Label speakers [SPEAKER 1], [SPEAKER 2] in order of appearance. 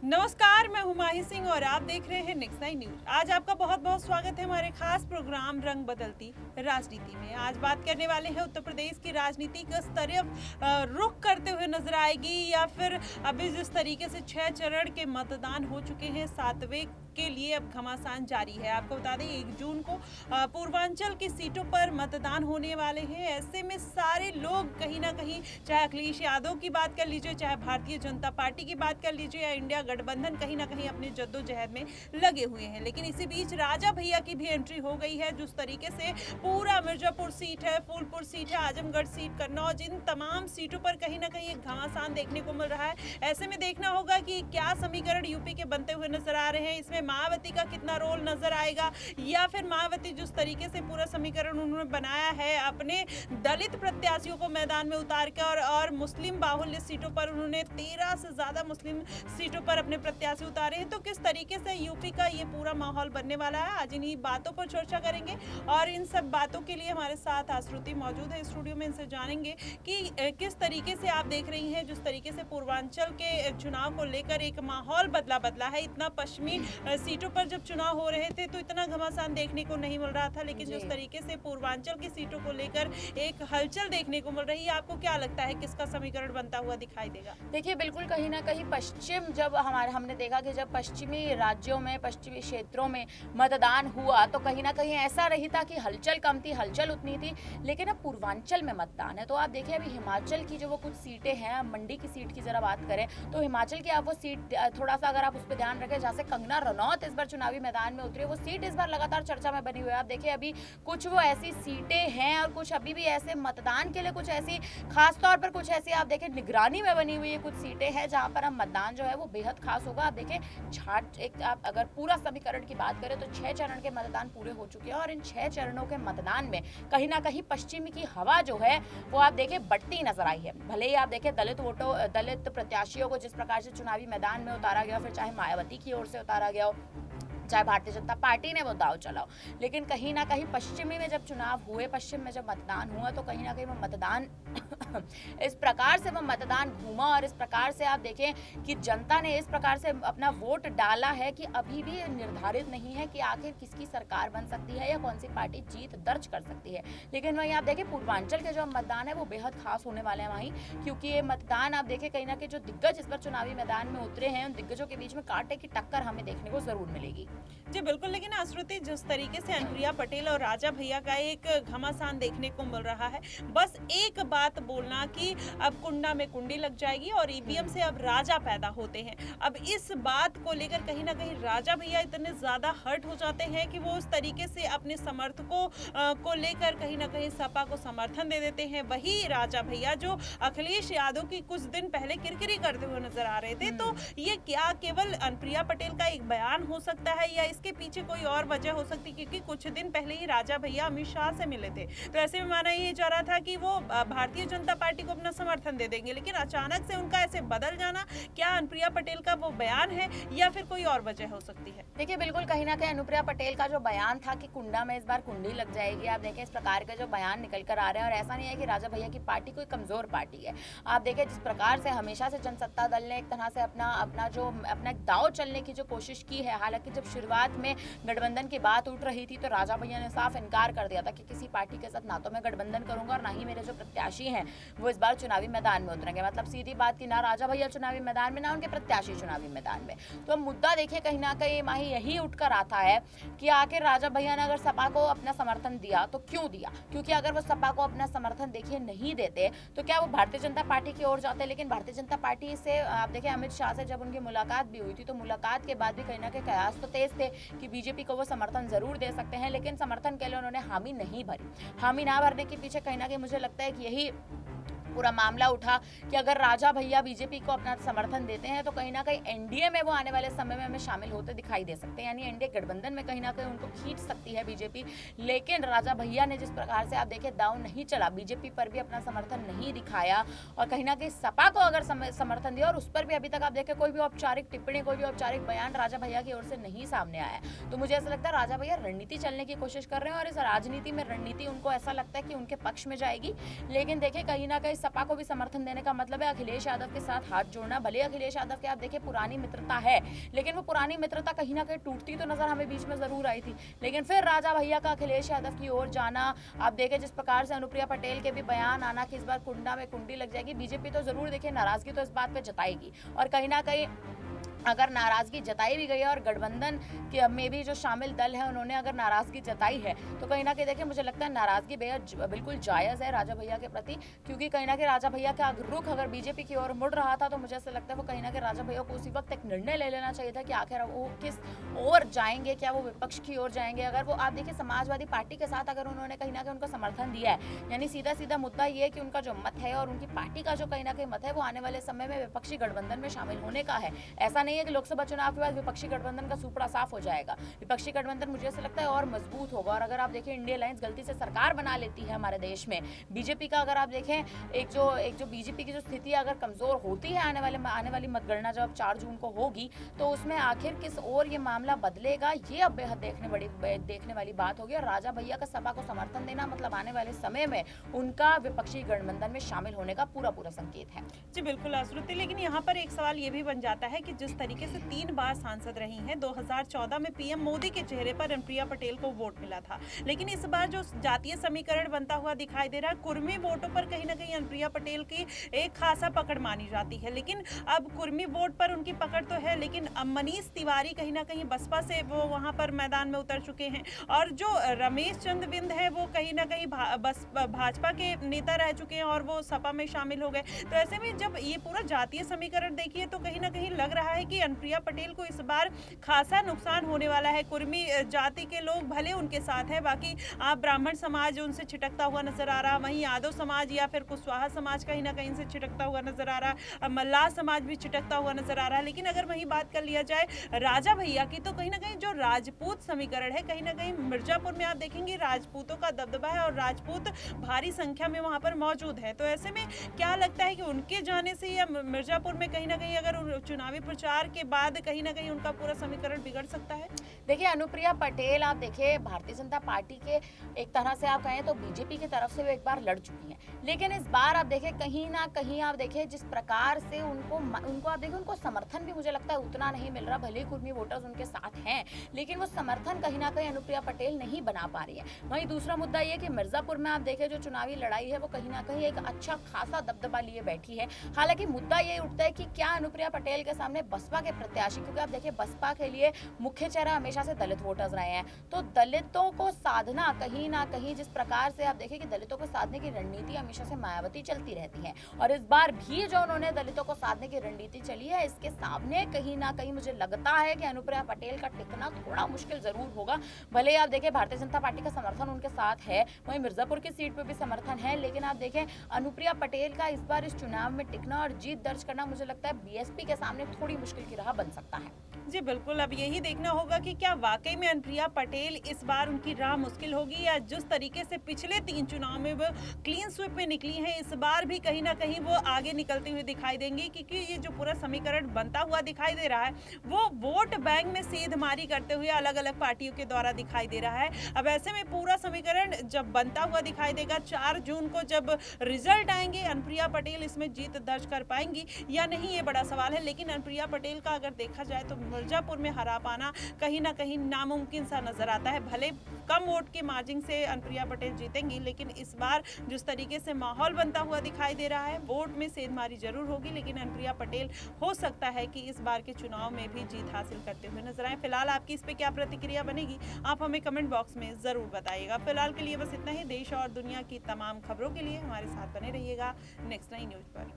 [SPEAKER 1] नमस्कार, मैं हुमायूं सिंह और आप देख रहे हैं नेक्स्ट नाइन न्यूज। आज आपका बहुत बहुत स्वागत है हमारे खास प्रोग्राम रंग बदलती राजनीति में। आज बात करने वाले हैं उत्तर प्रदेश की राजनीति किस तरफ रुख करते हुए नजर आएगी, या फिर अभी जिस तरीके से 6 चरण के मतदान हो चुके हैं, 7वें के लिए अब घमासान जारी है। आपको बता दें 1 जून को पूर्वांचल की सीटों पर मतदान होने वाले हैं। ऐसे में सारे लोग कहीं ना कहीं, चाहे अखिलेश यादव की बात कर लीजिए, चाहे भारतीय जनता पार्टी की बात कर लीजिए, या इंडिया गठबंधन, कहीं ना कहीं अपनी जद्दोजहद में लगे हुए हैं। लेकिन इसी बीच राजा भैया की भी एंट्री हो गई है। जिस तरीके से पूरा मिर्जापुर सीट है, फूलपुर सीट है, आजमगढ़ सीट, कन्नौज, इन तमाम सीटों पर कहीं ना कहीं एक घमासान देखने को मिल रहा है। ऐसे में देखना होगा कि क्या समीकरण यूपी के बनते हुए नजर आ रहे हैं। इसमें मायावती का कितना रोल नजर आएगा, या फिर मायावती जिस तरीके से पूरा समीकरण उन्होंने बनाया है, अपने दलित प्रत्याशियों को मैदान में उतार कर और मुस्लिम बाहुल्य सीटों पर उन्होंने 13 से ज्यादा मुस्लिम सीटों पर अपने प्रत्याशी उतारे हैं। तो किस तरीके से यूपी का ये पूरा माहौल बनने वाला है, आज इन्हीं बातों पर चर्चा करेंगे। और इन सब बातों के लिए हमारे साथ आश्रुति मौजूद है स्टूडियो में। इनसे जानेंगे कि किस तरीके से आप देख रही हैं, जिस तरीके से पूर्वांचल के चुनाव को लेकर एक माहौल बदला है। इतना पश्चिमी सीटों पर जब चुनाव हो रहे थे तो इतना घमासान देखने को नहीं मिल रहा था, लेकिन जिस तरीके से पूर्वांचल की सीटों को लेकर एक हलचल देखने को मिल रही है, आपको क्या लगता है किसका समीकरण बनता हुआ दिखाई देगा?
[SPEAKER 2] देखिए, बिल्कुल कहीं ना कहीं पश्चिम, जब हमने देखा कि जब पश्चिमी राज्यों में, पश्चिमी क्षेत्रों में मतदान हुआ तो कहीं ना कहीं ऐसा रही था कि हलचल कम थी, हलचल उतनी थी। लेकिन अब पूर्वांचल में मतदान है तो आप देखिए अभी हिमाचल की जो वो कुछ सीटें हैं, मंडी की सीट की जरा बात करें तो हिमाचल की आप वो सीट थोड़ा सा अगर आप उस पर ध्यान रखें, जहाँ से कंगना रनौत इस बार चुनावी मैदान में उतरी, वो सीट इस बार लगातार चर्चा में बनी हुई है। आप देखिए अभी कुछ वो ऐसी सीटें हैं और कुछ अभी भी ऐसे मतदान के लिए कुछ ऐसी, खासतौर पर कुछ ऐसी आप देखें निगरानी में बनी हुई है कुछ सीटें हैं जहाँ पर अब मतदान जो है वो बेहद खास होगा। आप देखें आप अगर पूरा समीकरण की बात करें तो 6 चरण के मतदान पूरे हो चुके हैं और इन 6 चरणों के मतदान में कहीं ना कहीं पश्चिमी की हवा जो है वो आप देखें बढ़ती नजर आई है। भले ही आप देखें दलित प्रत्याशियों को जिस प्रकार से चुनावी मैदान में उतारा गया, फिर चाहे मायावती की ओर से उतारा गया हो, चाहे भारतीय जनता पार्टी ने वो दाव चलाओ, लेकिन कहीं ना कहीं पश्चिमी में जब चुनाव हुए, पश्चिम में जब मतदान हुआ तो कहीं ना कहीं वो मतदान इस प्रकार से वो मतदान घूमा और इस प्रकार से आप देखें कि जनता ने इस प्रकार से अपना वोट डाला है कि अभी भी निर्धारित नहीं है कि आखिर किसकी सरकार बन सकती है या कौन सी पार्टी जीत दर्ज कर सकती है। लेकिन वहीं आप देखें पूर्वांचल के जो मतदान है वो बेहद खास होने वाले हैं वहीं, क्योंकि ये मतदान आप देखें कहीं ना कहीं जो दिग्गज इस पर चुनावी मैदान में उतरे हैं, उन दिग्गजों के बीच में कांटे की टक्कर हमें देखने को जरूर मिलेगी।
[SPEAKER 1] जी बिल्कुल, लेकिन आश्रुति जिस तरीके से अनुप्रिया पटेल और राजा भैया का एक घमासान देखने को मिल रहा है, बस एक बात बोलना कि अब कुंडा में कुंडी लग जाएगी और ईवीएम से अब राजा पैदा होते हैं। अब इस बात को लेकर कहीं ना कहीं राजा भैया इतने ज्यादा हर्ट हो जाते हैं कि वो उस तरीके से अपने समर्थकों को लेकर कहीं ना कहीं सपा को समर्थन दे देते हैं। वही राजा भैया जो अखिलेश यादव की कुछ दिन पहले किरकिरी करते हुए नजर आ रहे थे, तो ये क्या केवल अनुप्रिया पटेल का एक बयान हो सकता है या इसके पीछे कोई और वजह हो सकती है? क्योंकि कुछ दिन पहले ही राजा भैया अमित शाह से मिले थे, तो ऐसे में माना ये जा रहा था कि वो भारतीय जनता पार्टी को अपना समर्थन दे देंगे, लेकिन अचानक से उनका ऐसे बदल जाना, क्या अनुप्रिया पटेल का वो बयान है या फिर कोई और वजह हो सकती है?
[SPEAKER 2] देखिए, बिल्कुल कहीं ना कहीं अनुप्रिया पटेल का जो बयान था कि कुंडा में इस बार कुंडी लग जाएगी, आप देखें इस प्रकार के जो बयान निकल कर आ रहे हैं। और ऐसा नहीं है कि राजा भैया की पार्टी कोई कमजोर पार्टी है। आप देखें जिस प्रकार से हमेशा से जनसत्ता दल ने एक तरह से अपना दाव चलने की जो कोशिश की है, हालांकि जब शुरुआत में गठबंधन की बात उठ रही थी तो राजा भैया ने साफ इनकार कर दिया था कि किसी पार्टी के साथ ना तो मैं गठबंधन करूंगा और ना ही मेरे जो प्रत्याशी हैं वो इस बार चुनावी मैदान में उतरेंगे। मतलब सीधी बात थी, ना राजा भैया चुनावी मैदान में, ना उनके प्रत्याशी चुनावी मैदान में। तो मुद्दा देखिए कहीं ना कहीं माही यही उठकर आता है कि आखिर राजा भैया ने अगर सपा को अपना समर्थन दिया तो क्यों दिया, क्योंकि अगर वो सपा को अपना समर्थन देखिए नहीं देते तो क्या वो भारतीय जनता पार्टी की ओर जाते। लेकिन भारतीय जनता पार्टी से आप देखें अमित शाह से जब उनकी मुलाकात भी हुई थी तो मुलाकात के बाद भी कहीं ना कहीं कयास तो तेज थे कि बीजेपी को वो समर्थन जरूर दे सकते हैं, लेकिन समर्थन के लिए उन्होंने हामी नहीं भरी। हामी ना भरने के पीछे कहीं ना कहीं मुझे लगता है कि यही पूरा मामला उठा कि अगर राजा भैया बीजेपी को अपना समर्थन देते हैं तो कहीं ना कहीं एनडीए में वो आने वाले समय में हमें शामिल होते दिखाई दे सकते हैं, यानी एनडीए गठबंधन में कहीं ना कहीं उनको खींच सकती है बीजेपी। लेकिन राजा भैया ने जिस प्रकार से आप देखें दाव नहीं चला, बीजेपी पर भी अपना समर्थन नहीं दिखाया और कहीं ना कहीं सपा को अगर समर्थन दिया और उस पर भी अभी तक आप देखें कोई भी औपचारिक टिप्पणी, कोई भी औपचारिक बयान राजा भैया की ओर से नहीं सामने आया। तो मुझे ऐसा लगता है राजा भैया रणनीति चलने की कोशिश कर रहे हैं और इस राजनीति में रणनीति उनको ऐसा लगता है कि उनके पक्ष में जाएगी। लेकिन देखिए कहीं ना कहीं सपा को भी समर्थन देने का मतलब है अखिलेश यादव के साथ हाथ जोड़ना। भले अखिलेश यादव के आप देखिए पुरानी मित्रता है, लेकिन वो पुरानी मित्रता कहीं ना कहीं टूटती तो नजर हमें बीच में जरूर आई थी। लेकिन फिर राजा भैया का अखिलेश यादव की ओर जाना, आप देखें जिस प्रकार से अनुप्रिया पटेल के भी बयान आना कि इस बार कुंडा में कुंडी लग जाएगी, बीजेपी तो जरूर देखिए नाराजगी तो इस बात पे जताएगी। और कहीं ना कहीं अगर नाराजगी जताई भी गई है और गठबंधन के में भी जो शामिल दल है उन्होंने अगर नाराजगी जताई है, तो कहीं ना कहीं देखिए मुझे लगता है नाराजगी बिल्कुल जायज़ है राजा भैया के प्रति, क्योंकि कहीं ना कहीं राजा भैया का रुख अगर बीजेपी की ओर मुड़ रहा था तो मुझे ऐसा लगता है वो कहीं ना कहीं राजा भैया को उसी वक्त एक निर्णय ले लेना चाहिए था कि आखिर वो किस ओर जाएंगे, क्या वो विपक्ष की ओर जाएंगे। अगर वो आप देखिए समाजवादी पार्टी के साथ अगर उन्होंने कहीं ना कहीं उनका समर्थन दिया है, यानी सीधा सीधा मुद्दा ये है कि उनका जो मत है और उनकी पार्टी का जो कहीं ना कहीं मत है वो आने वाले समय में विपक्षी गठबंधन में शामिल होने का है। ऐसा नहीं है कि लोकसभा चुनाव के बाद विपक्षी गठबंधन का सुपड़ा साफ हो जाएगा। विपक्षी गठबंधन मुझे ऐसा लगता है और मजबूत होगा। और अगर आप देखें इंडिया अलायंस गलती से सरकार बना लेती है हमारे देश में, बीजेपी का अगर आप देखें एक जो बीजेपी की जो स्थिति अगर कमजोर होती है आने वाली मतगणना जब 4 जून को होगी, तो उसमें आखिर किस ओर ये मामला बदलेगा, ये अब बेहद देखने वाली बात होगी। और राजा भैया का सपा को समर्थन देना मतलब आने वाले समय में उनका विपक्षी गठबंधन में शामिल होने का पूरा संकेत है।
[SPEAKER 1] जी बिल्कुल आश्रुति, लेकिन यहाँ पर एक सवाल ये भी बन जाता है कि जिस तरीके से 3 बार सांसद रही हैं, 2014 में पीएम मोदी के चेहरे पर अनुप्रिया पटेल को वोट मिला था, लेकिन इस बार जो जातीय समीकरण बनता हुआ दिखाई दे रहा है, कुर्मी वोटों पर कहीं ना कहीं अनुप्रिया पटेल की एक खासा पकड़ मानी जाती है। लेकिन अब कुर्मी वोट पर उनकी पकड़ तो है, लेकिन अब मनीष तिवारी कहीं ना कहीं बसपा से वो वहां पर मैदान में उतर चुके हैं, और जो रमेश चंद्र बिंद है वो कहीं ना कहीं भाजपा के नेता रह चुके हैं और वो सपा में शामिल हो गए। तो ऐसे में जब ये पूरा जातीय समीकरण देखिए तो कहीं ना कहीं लग रहा है कि अनुप्रिया पटेल को इस बार खासा नुकसान होने वाला है। कुर्मी जाति के लोग भले उनके साथ है, बाकी आप ब्राह्मण समाज उनसे छिटकता हुआ नजर आ रहा, वहीं यादव समाज या फिर कुशवाहा समाज कहीं ना कहीं से छिटकता हुआ नजर आ रहा, मल्लाह समाज भी छिटकता हुआ नजर आ रहा है। लेकिन अगर वहीं बात कर लिया जाए राजा भैया की, तो कहीं ना कहीं जो राजपूत समीकरण है, कहीं ना कहीं मिर्जापुर में आप देखेंगे राजपूतों का दबदबा है और राजपूत भारी संख्या में वहां पर मौजूद है। तो ऐसे में क्या लगता है कि उनके जाने से या मिर्जापुर में कहीं ना कहीं अगर चुनावी प्रचार के बाद कहीं ना कहीं उनका पूरा समीकरण बिगड़ सकता है?
[SPEAKER 2] देखिए अनुप्रिया पटेल आप देखिए भारतीय जनता पार्टी के एक तरह से आप कहें तो बीजेपी की तरफ से वो एक बार लड़ चुकी हैं, लेकिन इस बार आप देखें कहीं ना कहीं आप देखें जिस प्रकार से उनको आप देखें उनको समर्थन भी मुझे लगता है उतना नहीं मिल रहा। भले कुर्मी वोटर्स उनके साथ हैं, लेकिन वो समर्थन कहीं ना कहीं अनुप्रिया पटेल नहीं बना पा रही है। वहीं दूसरा मुद्दा ये कि मिर्जापुर में आप देखें जो चुनावी लड़ाई है वो कहीं ना कहीं एक अच्छा खासा दबदबा लिए बैठी है। हालांकि मुद्दा ये उठता है कि क्या अनुप्रिया पटेल के सामने बसपा के प्रत्याशी, क्योंकि आप देखिए बसपा के लिए मुख्य चेहरा हमेशा से दलित वोटर्स रहे हैं, तो दलितों को साधना कहीं ना कहीं जिस प्रकार से आप देखें कि दलितों को साधने की रणनीति हमेशा से मायावती चलती रहती है, और इस बार भी जो उन्होंने दलितों को साधने की रणनीति चली है, इसके सामने कहीं ना कहीं मुझे लगता है कि अनुप्रिया पटेल का टिकना थोड़ा मुश्किल जरूर होगा। भले आप देखें भारतीय जनता पार्टी का समर्थन उनके साथ है, वहीं मिर्जापुर की सीट पर भी समर्थन है, लेकिन आप देखें अनुप्रिया पटेल का इस बार इस चुनाव में टिकना और जीत दर्ज करना मुझे लगता है बीएसपी के सामने थोड़ी मुश्किल की राह बन सकता है।
[SPEAKER 1] जी बिल्कुल, अब यही देखना होगा कि क्या वाकई में अनुप्रिया पटेल इस बार उनकी राह मुश्किल होगी, या जिस तरीके से पिछले 3 चुनाव में वो क्लीन स्वीप में निकली हैं, इस बार भी कहीं ना कहीं वो आगे निकलते हुए दिखाई देंगी, क्योंकि ये जो पूरा समीकरण बनता हुआ दिखाई दे रहा है वो वोट बैंक में सेंधमारी करते हुए अलग अलग पार्टियों के द्वारा दिखाई दे रहा है। अब ऐसे में पूरा समीकरण जब बनता हुआ दिखाई देगा, 4 जून को जब रिजल्ट आएंगे, अनुप्रिया पटेल इसमें जीत दर्ज कर पाएंगी या नहीं, ये बड़ा सवाल है। लेकिन अनुप्रिया पटेल का अगर देखा जाए तो मिर्जापुर में हरा पाना कहीं ना कहीं नामुमकिन सा नजर आता है। भले कम वोट के मार्जिन से अनुप्रिया पटेल जीतेंगी, लेकिन इस बार जिस तरीके से माहौल बनता हुआ दिखाई दे रहा है, वोट में सेंधमारी जरूर होगी, लेकिन अनुप्रिया पटेल हो सकता है कि इस बार के चुनाव में भी जीत हासिल करते हुए नजर आए। फिलहाल आपकी इस पे क्या प्रतिक्रिया बनेगी, आप हमें कमेंट बॉक्स में जरूर बताइएगा। फिलहाल के लिए बस इतना ही। देश और दुनिया की तमाम खबरों के लिए हमारे साथ बने रहिएगा नेक्स्ट 9 न्यूज पर।